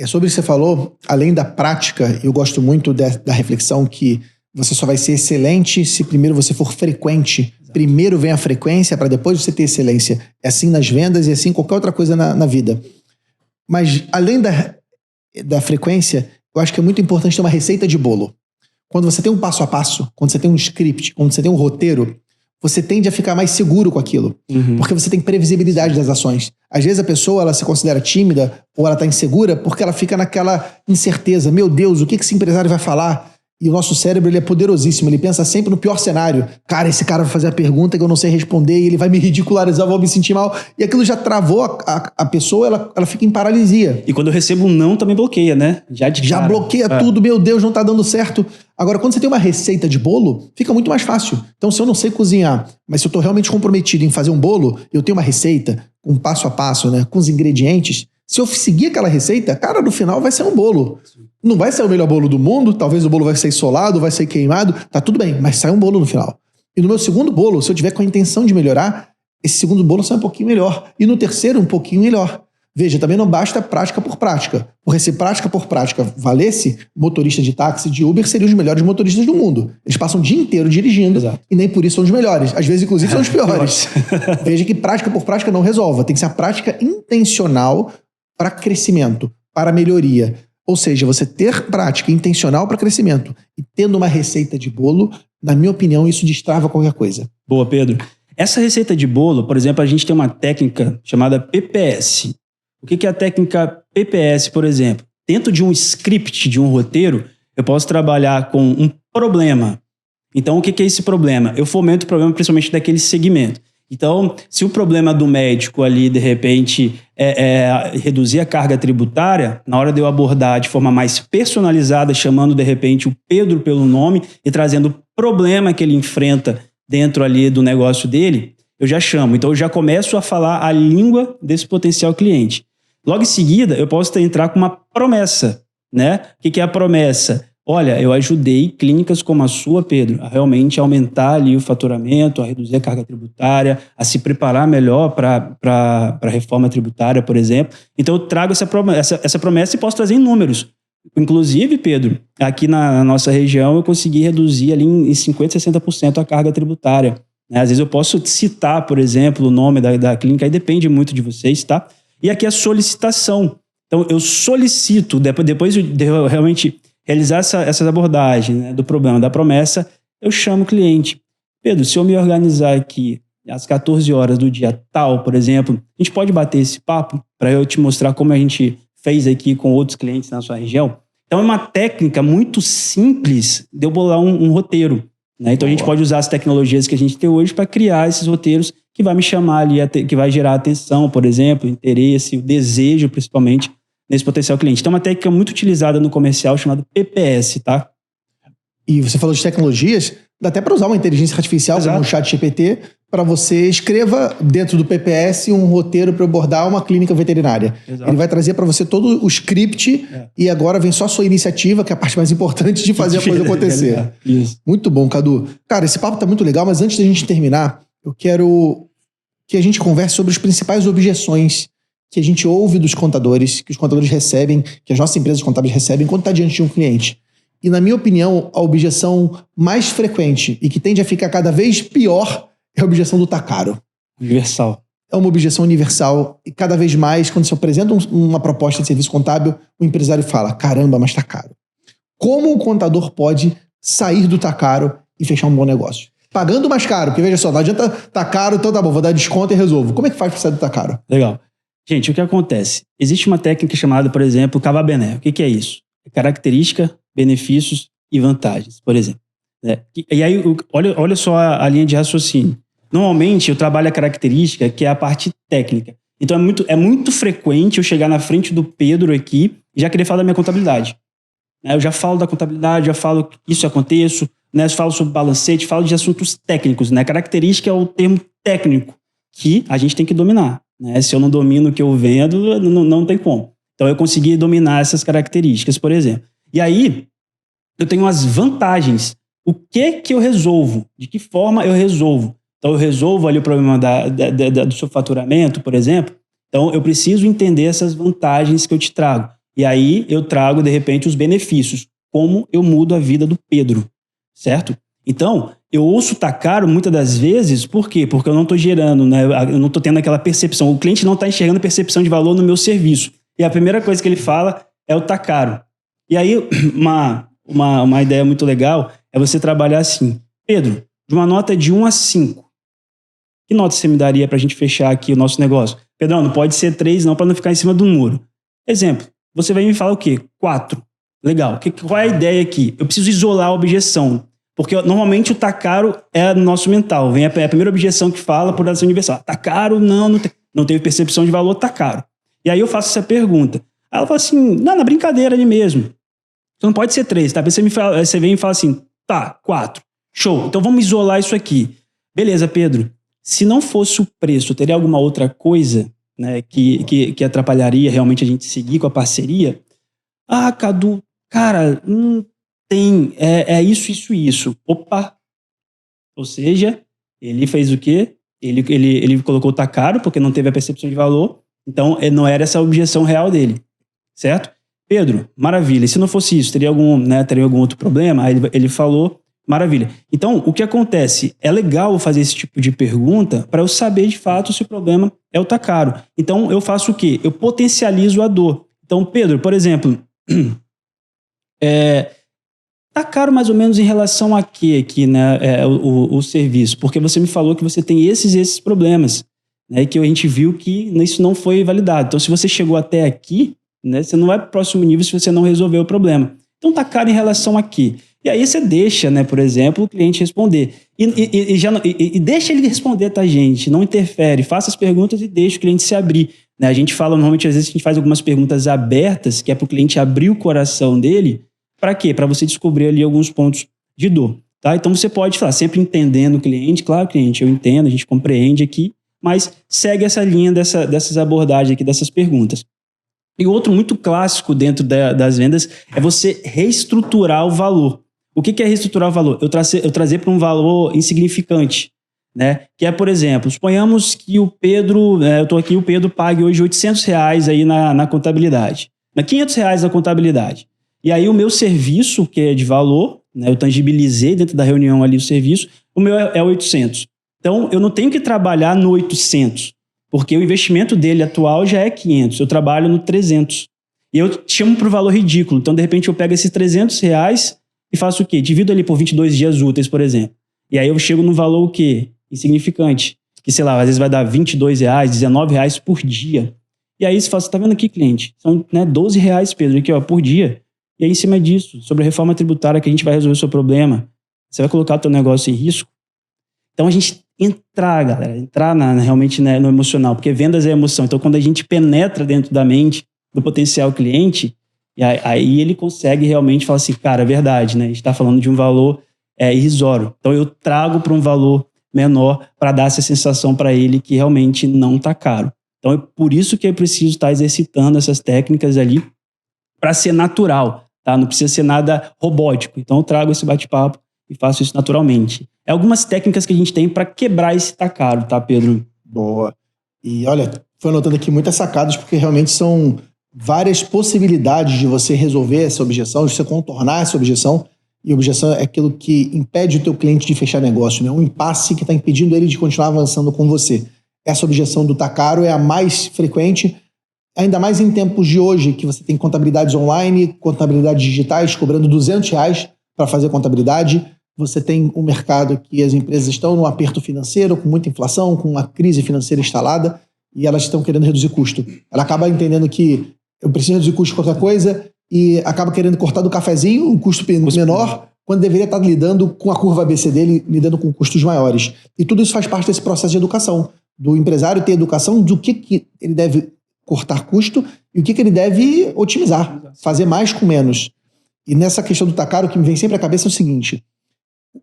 Sobre isso que você falou, além da prática, eu gosto muito da reflexão que você só vai ser excelente se primeiro você for frequente. Primeiro vem a frequência para depois você ter excelência. É assim nas vendas e assim em qualquer outra coisa na vida. Mas além da frequência, eu acho que é muito importante ter uma receita de bolo. Quando você tem um passo a passo, quando você tem um script, quando você tem um roteiro, você tende a ficar mais seguro com aquilo. Porque você tem previsibilidade das ações. Às vezes a pessoa ela se considera tímida ou ela está insegura porque ela fica naquela incerteza. Meu Deus, o que esse empresário vai falar? E o nosso cérebro ele é poderosíssimo. Ele pensa sempre no pior cenário. Cara, esse cara vai fazer a pergunta que eu não sei responder e ele vai me ridicularizar, eu vou me sentir mal. E aquilo já travou a pessoa, ela fica em paralisia. E quando eu recebo um não, também bloqueia, né? Já bloqueia tudo. Meu Deus, não tá dando certo. Agora, quando você tem uma receita de bolo, fica muito mais fácil. Então, se eu não sei cozinhar, mas se eu tô realmente comprometido em fazer um bolo, eu tenho uma receita, um passo a passo, né, com os ingredientes. Se eu seguir aquela receita, cara, no final vai ser um bolo. Não vai ser o melhor bolo do mundo, talvez o bolo vai ser solado, vai ser queimado, tá tudo bem, mas sai um bolo no final. E no meu segundo bolo, se eu tiver com a intenção de melhorar, esse segundo bolo sai um pouquinho melhor. E no terceiro, um pouquinho melhor. Veja, também não basta prática por prática. Porque se prática por prática valesse, motorista de táxi, de Uber, seriam os melhores motoristas do mundo. Eles passam o dia inteiro dirigindo. Exato. E nem por isso são os melhores. Às vezes, inclusive, são os piores. Veja que prática por prática não resolve. Tem que ser a prática intencional para crescimento, para melhoria. Ou seja, você ter prática intencional para crescimento e tendo uma receita de bolo, na minha opinião, isso destrava qualquer coisa. Boa, Pedro. Essa receita de bolo, por exemplo, a gente tem uma técnica chamada PPS. O que é a técnica PPS, por exemplo? Dentro de um script, de um roteiro, eu posso trabalhar com um problema. Então, o que é esse problema? Eu fomento o problema principalmente daquele segmento. Então, se o problema do médico ali, de repente, é reduzir a carga tributária, na hora de eu abordar de forma mais personalizada, chamando, de repente, o Pedro pelo nome e trazendo o problema que ele enfrenta dentro ali do negócio dele, eu já chamo. Então, eu já começo a falar a língua desse potencial cliente. Logo em seguida, eu posso entrar com uma promessa, né? O que é a promessa? Olha, eu ajudei clínicas como a sua, Pedro, a realmente aumentar ali o faturamento, a reduzir a carga tributária, a se preparar melhor para a reforma tributária, por exemplo. Então, eu trago essa promessa e posso trazer em números. Inclusive, Pedro, aqui na nossa região, eu consegui reduzir ali em 50%, 60% a carga tributária. Às vezes eu posso citar, por exemplo, o nome da clínica, aí depende muito de vocês, tá? E aqui a solicitação. Então, eu solicito, depois de eu realmente realizar essa abordagem, né, do problema, da promessa, eu chamo o cliente. Pedro, se eu me organizar aqui às 14 horas do dia tal, por exemplo, a gente pode bater esse papo para eu te mostrar como a gente fez aqui com outros clientes na sua região? Então, é uma técnica muito simples de eu bolar um roteiro. Né? Então, a gente pode usar as tecnologias que a gente tem hoje para criar esses roteiros que vai me chamar ali, que vai gerar atenção, por exemplo, interesse, o desejo, principalmente, nesse potencial cliente. Então, é uma técnica muito utilizada no comercial chamada PPS, tá? E você falou de tecnologias, dá até para usar uma inteligência artificial, como o ChatGPT, para você escreva dentro do PPS um roteiro para abordar uma clínica veterinária. Exato. Ele vai trazer para você todo o script e agora vem só a sua iniciativa, que é a parte mais importante de fazer a coisa acontecer. Isso. Muito bom, Cadu. Cara, esse papo tá muito legal, mas antes da gente terminar, eu quero que a gente converse sobre as principais objeções que a gente ouve dos contadores, que os contadores recebem, que as nossas empresas contábeis recebem quando está diante de um cliente. E, na minha opinião, a objeção mais frequente e que tende a ficar cada vez pior é a objeção do tá caro. Universal. É uma objeção universal e cada vez mais, quando se apresenta uma proposta de serviço contábil, o empresário fala, caramba, mas tá caro. Como o contador pode sair do tá caro e fechar um bom negócio? Pagando mais caro, porque veja só, não adianta tá caro, então tá bom, vou dar desconto e resolvo. Como é que faz para sair do tá caro? Legal. Gente, o que acontece? Existe uma técnica chamada, por exemplo, Cava-Bené. O que é isso? É característica, benefícios e vantagens, por exemplo. E aí, olha só a linha de raciocínio. Normalmente, eu trabalho a característica, que é a parte técnica. Então, é muito frequente eu chegar na frente do Pedro aqui e já querer falar da minha contabilidade. Eu já falo da contabilidade, já falo que isso aconteço, né? Eu falo sobre balancete, falo de assuntos técnicos, né? Característica é o termo técnico que a gente tem que dominar, né? Se eu não domino o que eu vendo, não tem como. Então eu consegui dominar essas características, por exemplo. E aí eu tenho as vantagens. O que eu resolvo? De que forma eu resolvo? Então eu resolvo ali o problema do seu faturamento, por exemplo. Então eu preciso entender essas vantagens que eu te trago. E aí eu trago, de repente, os benefícios. Como eu mudo a vida do Pedro, certo? Então, eu ouço tá caro muitas das vezes, por quê? Porque eu não estou gerando, né? Eu não estou tendo aquela percepção. O cliente não está enxergando percepção de valor no meu serviço. E a primeira coisa que ele fala é o tá caro. E aí, uma ideia muito legal é você trabalhar assim. Pedro, de uma nota de 1 a 5, que nota você me daria para a gente fechar aqui o nosso negócio? Pedrão, não pode ser 3 não, para não ficar em cima do muro. Exemplo. Você vai me falar o quê? 4. Legal. Qual é a ideia aqui? Eu preciso isolar a objeção. Porque normalmente o tá caro é no nosso mental. Vem a primeira objeção que fala por ação universal. Tá caro? Não teve percepção de valor, tá caro. E aí eu faço essa pergunta. Aí ela fala assim, não, na brincadeira ali mesmo. Então não pode ser 3, tá? Você vem e fala assim, tá, 4. Show. Então vamos isolar isso aqui. Beleza, Pedro. Se não fosse o preço, teria alguma outra coisa, né, que atrapalharia realmente a gente seguir com a parceria? Ah, Cadu, cara, tem, isso. Opa! Ou seja, ele fez o quê? Ele colocou tá caro porque não teve a percepção de valor, então não era essa a objeção real dele, certo? Pedro, maravilha. Se não fosse isso, teria algum outro problema? Aí ele falou, maravilha. Então, o que acontece? É legal fazer esse tipo de pergunta para eu saber de fato se o problema é o tá caro. Então, eu faço o quê? Eu potencializo a dor. Então, Pedro, por exemplo, tá caro mais ou menos em relação a quê aqui, né, o serviço? Porque você me falou que você tem esses problemas, né, e que a gente viu que isso não foi validado. Então, se você chegou até aqui, né, você não vai para o próximo nível se você não resolver o problema. Então, tá caro em relação a quê? E aí você deixa, né, por exemplo, o cliente responder. E deixa ele responder, tá, gente? Não interfere. Faça as perguntas e deixa o cliente se abrir. Né? A gente fala, normalmente, às vezes, a gente faz algumas perguntas abertas, que é para o cliente abrir o coração dele. Para quê? Para você descobrir ali alguns pontos de dor. Tá? Então, você pode falar, sempre entendendo o cliente. Claro, cliente, eu entendo, a gente compreende aqui, mas segue essa linha dessas abordagens aqui, dessas perguntas. E outro muito clássico dentro das vendas é você reestruturar o valor. O que é reestruturar o valor? Eu trazer para um valor insignificante, né? Que é, por exemplo, suponhamos que o Pedro, eu estou aqui, o Pedro pague hoje R$800 aí na contabilidade, R$500 na contabilidade. E aí o meu serviço, que é de valor, né, eu tangibilizei dentro da reunião ali o serviço, o meu é 800. Então, eu não tenho que trabalhar no 800, porque o investimento dele atual já é 500, eu trabalho no 300. E eu chamo para o valor ridículo. Então, de repente, eu pego esses R$300 e faço o quê? Divido ali por 22 dias úteis, por exemplo. E aí eu chego no valor o quê? Insignificante. Que, sei lá, às vezes vai dar R$22, R$19 por dia. E aí você fala, você tá vendo aqui, cliente? São, né, R$12, Pedro, aqui, ó, por dia. E aí, em cima disso, sobre a reforma tributária que a gente vai resolver o seu problema, você vai colocar o teu negócio em risco. Então, a gente entrar realmente, né, no emocional, porque vendas é emoção. Então, quando a gente penetra dentro da mente do potencial cliente, e aí ele consegue realmente falar assim, cara, é verdade, né? A gente está falando de um valor irrisório. Então eu trago para um valor menor para dar essa sensação para ele que realmente não está caro. Então é por isso que eu preciso estar exercitando essas técnicas ali para ser natural, tá? Não precisa ser nada robótico. Então eu trago esse bate-papo e faço isso naturalmente. É algumas técnicas que a gente tem para quebrar esse tá caro, tá, Pedro? Boa. E olha, foi anotando aqui muitas sacadas, porque realmente são várias possibilidades de você resolver essa objeção, de você contornar essa objeção. E objeção é aquilo que impede o teu cliente de fechar negócio, né? Um impasse que está impedindo ele de continuar avançando com você. Essa objeção do tá caro é a mais frequente, ainda mais em tempos de hoje, que você tem contabilidades online, contabilidades digitais, cobrando R$200 para fazer contabilidade. Você tem um mercado que as empresas estão num aperto financeiro, com muita inflação, com uma crise financeira instalada, e elas estão querendo reduzir custo. Ela acaba entendendo que eu preciso reduzir custo de qualquer coisa e acaba querendo cortar do cafezinho um custo menor, quando deveria estar lidando com a curva ABC dele, lidando com custos maiores. E tudo isso faz parte desse processo de educação, do empresário ter educação do que ele deve cortar custo e o que ele deve otimizar, fazer mais com menos. E nessa questão do tá caro, o que me vem sempre à cabeça é o seguinte: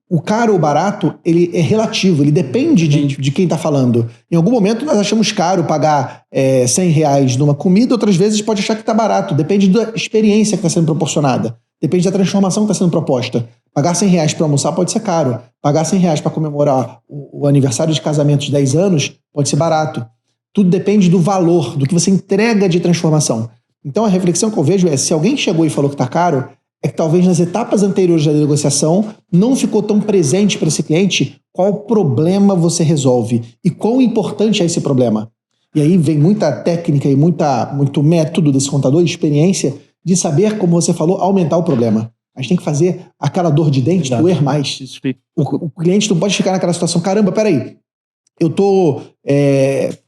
o caro ou barato, ele é relativo, ele depende de quem está falando. Em algum momento nós achamos caro pagar R$100 numa comida, outras vezes pode achar que está barato, depende da experiência que está sendo proporcionada, depende da transformação que está sendo proposta. Pagar R$100 para almoçar pode ser caro, pagar R$100 para comemorar o aniversário de casamento de 10 anos pode ser barato. Tudo depende do valor, do que você entrega de transformação. Então a reflexão que eu vejo é, se alguém chegou e falou que está caro, é que talvez nas etapas anteriores da negociação não ficou tão presente para esse cliente qual problema você resolve e quão importante é esse problema. E aí vem muita técnica e muito método desse contador, experiência, de saber, como você falou, aumentar o problema. A gente tem que fazer aquela dor de dente doer mais. O cliente não pode ficar naquela situação, caramba, peraí, eu tô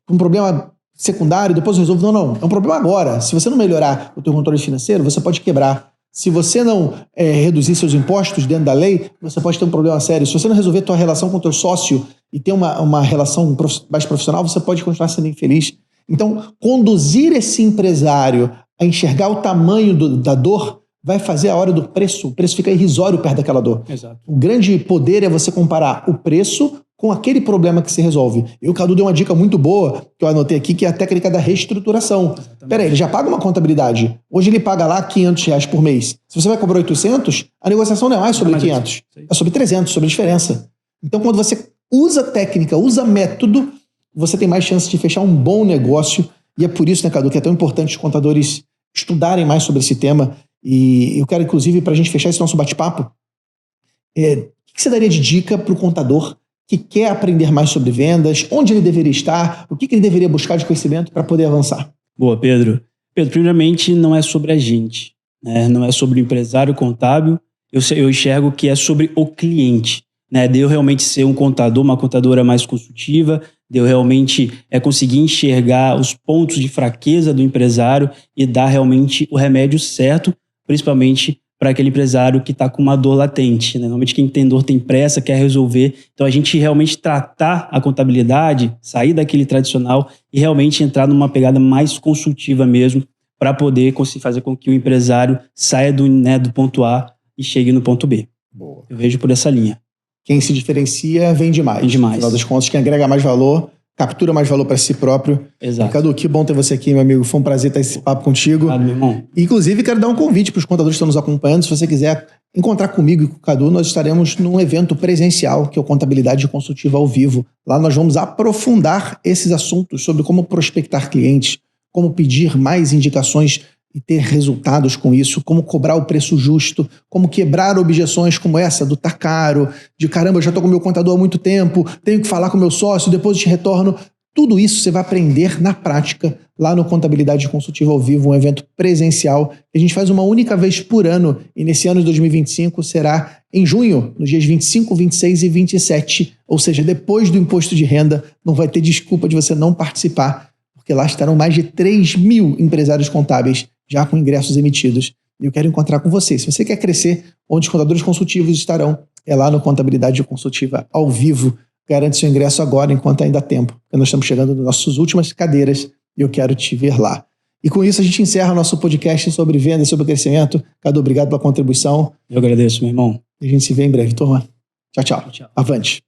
com um problema secundário, depois eu resolvo. Não, é um problema agora. Se você não melhorar o teu controle financeiro, você pode quebrar. Se você não reduzir seus impostos dentro da lei, você pode ter um problema sério. Se você não resolver a tua relação com o teu sócio e ter uma relação mais profissional, você pode continuar sendo infeliz. Então, conduzir esse empresário a enxergar o tamanho da dor vai fazer a hora do preço. O preço fica irrisório perto daquela dor. Exato. O grande poder é você comparar o preço com aquele problema que se resolve. E o Cadu deu uma dica muito boa, que eu anotei aqui, que é a técnica da reestruturação. Peraí, ele já paga uma contabilidade. Hoje ele paga lá R$500 por mês. Se você vai cobrar 800, a negociação não é mais sobre 500. É sobre 300, sobre a diferença. Então, quando você usa técnica, usa método, você tem mais chance de fechar um bom negócio. E é por isso, né, Cadu, que é tão importante os contadores estudarem mais sobre esse tema. E eu quero, inclusive, para a gente fechar esse nosso bate-papo, o que você daria de dica para o contador que quer aprender mais sobre vendas, onde ele deveria estar, o que ele deveria buscar de conhecimento para poder avançar? Boa, Pedro. Pedro, primeiramente, não é sobre a gente, né? Não é sobre o empresário contábil, eu enxergo que é sobre o cliente, né? De eu realmente ser um contador, uma contadora mais consultiva, de eu realmente conseguir enxergar os pontos de fraqueza do empresário e dar realmente o remédio certo, principalmente para aquele empresário que está com uma dor latente, né? Normalmente quem tem dor tem pressa, quer resolver. Então a gente realmente tratar a contabilidade, sair daquele tradicional e realmente entrar numa pegada mais consultiva mesmo, para poder conseguir fazer com que o empresário saia do ponto A e chegue no ponto B. Boa. Eu vejo por essa linha. Quem se diferencia vende mais. Vende mais. No final das contas, quem agrega mais valor, captura mais valor para si próprio. Exato. Cadu, que bom ter você aqui, meu amigo. Foi um prazer ter esse papo contigo. Obrigado, meu irmão. Inclusive, quero dar um convite para os contadores que estão nos acompanhando. Se você quiser encontrar comigo e com o Cadu, nós estaremos num evento presencial, que é o Contabilidade Consultiva ao Vivo. Lá nós vamos aprofundar esses assuntos sobre como prospectar clientes, como pedir mais indicações e ter resultados com isso, como cobrar o preço justo, como quebrar objeções como essa do tá caro, de caramba, eu já estou com o meu contador há muito tempo, tenho que falar com o meu sócio, depois eu te retorno. Tudo isso você vai aprender na prática lá no Contabilidade Consultiva ao Vivo, um evento presencial que a gente faz uma única vez por ano, e nesse ano de 2025 será em junho, nos dias 25, 26 e 27, ou seja, depois do imposto de renda. Não vai ter desculpa de você não participar, porque lá estarão mais de 3.000 empresários contábeis já com ingressos emitidos. E eu quero encontrar com você. Se você quer crescer, onde os contadores consultivos estarão, é lá no Contabilidade Consultiva ao Vivo. Garante seu ingresso agora, enquanto ainda há tempo, porque nós estamos chegando nas nossas últimas cadeiras e eu quero te ver lá. E com isso a gente encerra nosso podcast sobre venda e sobre crescimento. Cadu, obrigado pela contribuição. Eu agradeço, meu irmão. E a gente se vê em breve, turma. Tchau, tchau. Tchau. Avante.